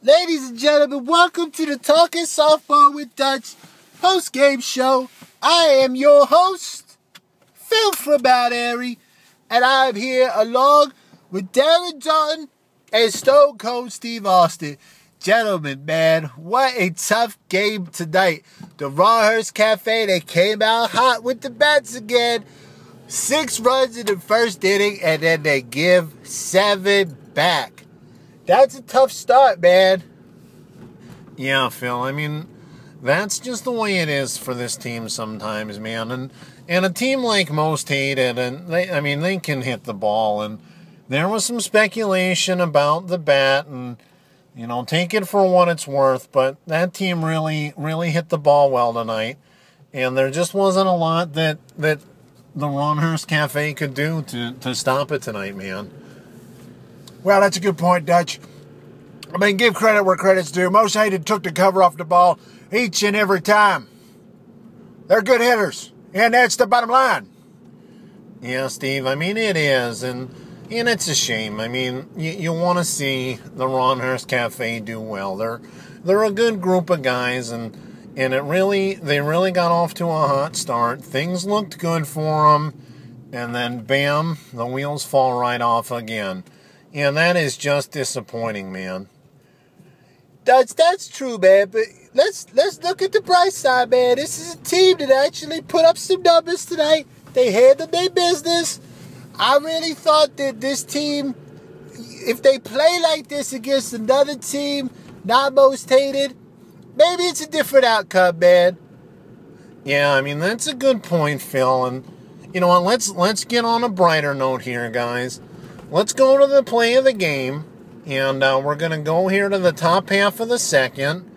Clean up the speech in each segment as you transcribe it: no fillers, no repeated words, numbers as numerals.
Ladies and gentlemen, welcome to the Talkin Softball with Dutch post-game show. I am your host, Phil from Mount Airy, and I'm here along with Darren Dalton and Stone Cold Steve Austin. Gentlemen, man, what a tough game tonight. The Rawhurst Cafe, they came out hot with the bats again. 6 runs in the first inning, and then they give 7 back. That's a tough start, man. Yeah, Phil, I mean, that's just the way it is for this team sometimes, man. And a team like most hate it, and they can hit the ball. And there was some speculation about the bat, and, take it for what it's worth. But that team really hit the ball well tonight. And there just wasn't a lot that the Rawhurst Cafe could do to stop it tonight, man. Well, that's a good point, Dutch. I mean, give credit where credit's due. Most hated took the cover off the ball each and every time. They're good hitters, and that's the bottom line. Yeah, Steve, I mean, it is, and it's a shame. I mean, you want to see the Rawhurst Cafe do well. They're a good group of guys, and they really got off to a hot start. Things looked good for them, and then, bam, the wheels fall right off again. And that is just disappointing, man. That's true, man. But let's look at the bright side, man. This is a team that actually put up some numbers tonight. They handled their business. I really thought that this team, if they play like this against another team, not most hated, maybe it's a different outcome, man. Yeah, I mean, that's a good point, Phil. And you know what? Let's get on a brighter note here, guys. Let's go to the play of the game, and we're going to go here to the top half of the second,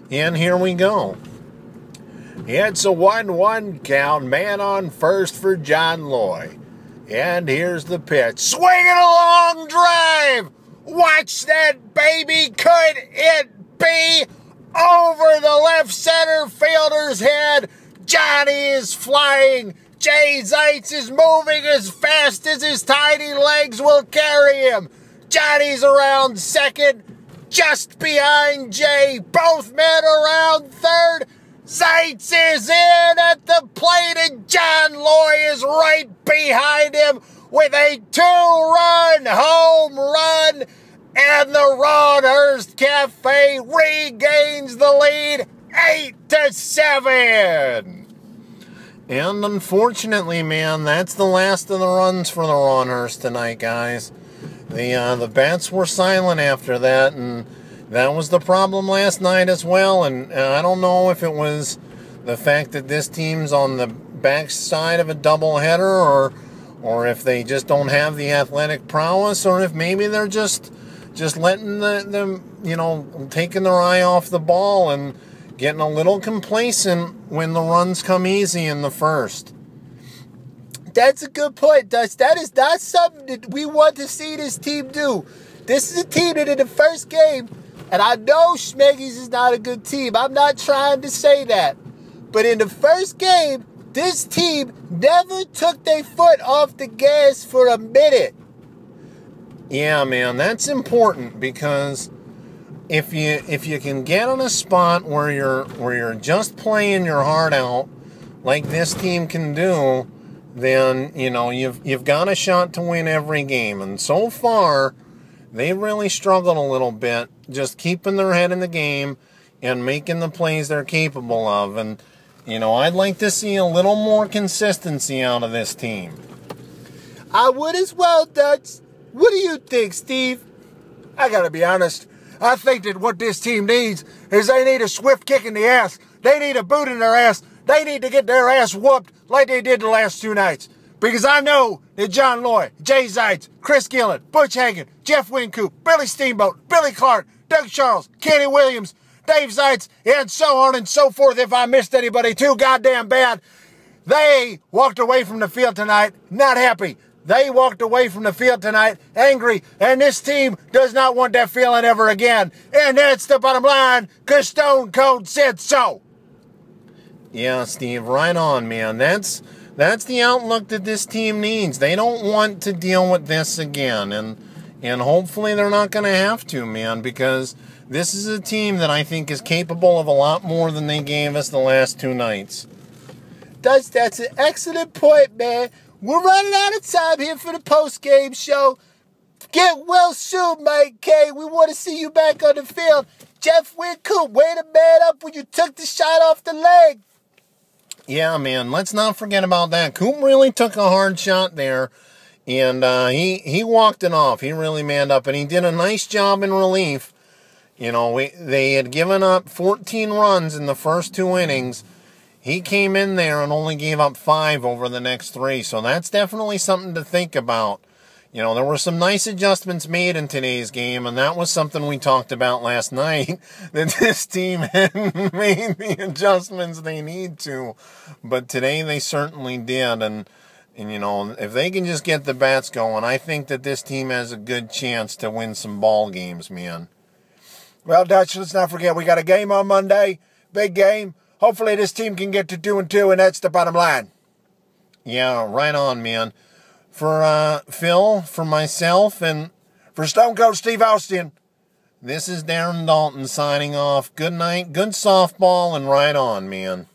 and here we go. It's a 1-1 count, man on first for John Loy. And here's the pitch. Swinging a long drive! Watch that, baby! Could it be over the left center fielder's head? Johnny is flying! Jay Zeitz is moving as fast as his tiny legs will carry him. Johnny's around second, just behind Jay. Both men around third. Zeitz is in at the plate, and John Loy is right behind him with a 2-run home run. And the Rawhurst Cafe regains the lead 8-7. And unfortunately, man, that's the last of the runs for the Rawhurst tonight, guys. The bats were silent after that, and that was the problem last night as well. And I don't know if it was the fact that this team's on the backside of a doubleheader, or if they just don't have the athletic prowess, or if maybe they're just letting them, taking their eye off the ball and getting a little complacent when the runs come easy in the first. That's a good point, Dutch. That is not something that we want to see this team do. This is a team that in the first game, and I know Schmeggy's is not a good team. I'm not trying to say that. But in the first game, this team never took their foot off the gas for a minute. Yeah, man, that's important because if you can get in a spot where you're just playing your heart out like this team can do, then you've got a shot to win every game. And so far, they really struggled a little bit, just keeping their head in the game and making the plays they're capable of. And I'd like to see a little more consistency out of this team. I would as well, Dutch. What do you think, Steve? I gotta be honest. I think that what this team needs is they need a swift kick in the ass. They need a boot in their ass. They need to get their ass whooped like they did the last 2 nights. Because I know that John Loy, Jay Zeitz, Chris Gillen, Butch Hagen, Jeff Wincoop, Billy Steamboat, Billy Clark, Doug Charles, Kenny Williams, Dave Zeitz, and so on and so forth, if I missed anybody too goddamn bad, they walked away from the field tonight not happy. They walked away from the field tonight angry, and this team does not want that feeling ever again. And that's the bottom line, because Stone Cold said so. Yeah, Steve, right on, man. That's the outlook that this team needs. They don't want to deal with this again. And And hopefully they're not going to have to, man, because this is a team that I think is capable of a lot more than they gave us the last 2 nights. That's an excellent point, man. We're running out of time here for the post-game show. Get well soon, Mike K. We want to see you back on the field. Jeff Wincoop, way to man up when you took the shot off the leg. Yeah, man, let's not forget about that. Coop really took a hard shot there, and he walked it off. He really manned up, and he did a nice job in relief. You know, they had given up 14 runs in the first 2 innings. He came in there and only gave up 5 over the next 3, so that's definitely something to think about. You know, there were some nice adjustments made in today's game, and that was something we talked about last night, that this team hadn't made the adjustments they need to. But today they certainly did, and you know, if they can just get the bats going, I think that this team has a good chance to win some ball games, man. Well, Dutch, let's not forget, we got a game on Monday, big game. Hopefully this team can get to 2-2, and that's the bottom line. Yeah, right on, man. For Phil, for myself, and for Stone Cold Steve Austin, this is Darren Dalton signing off. Good night, good softball, and right on, man.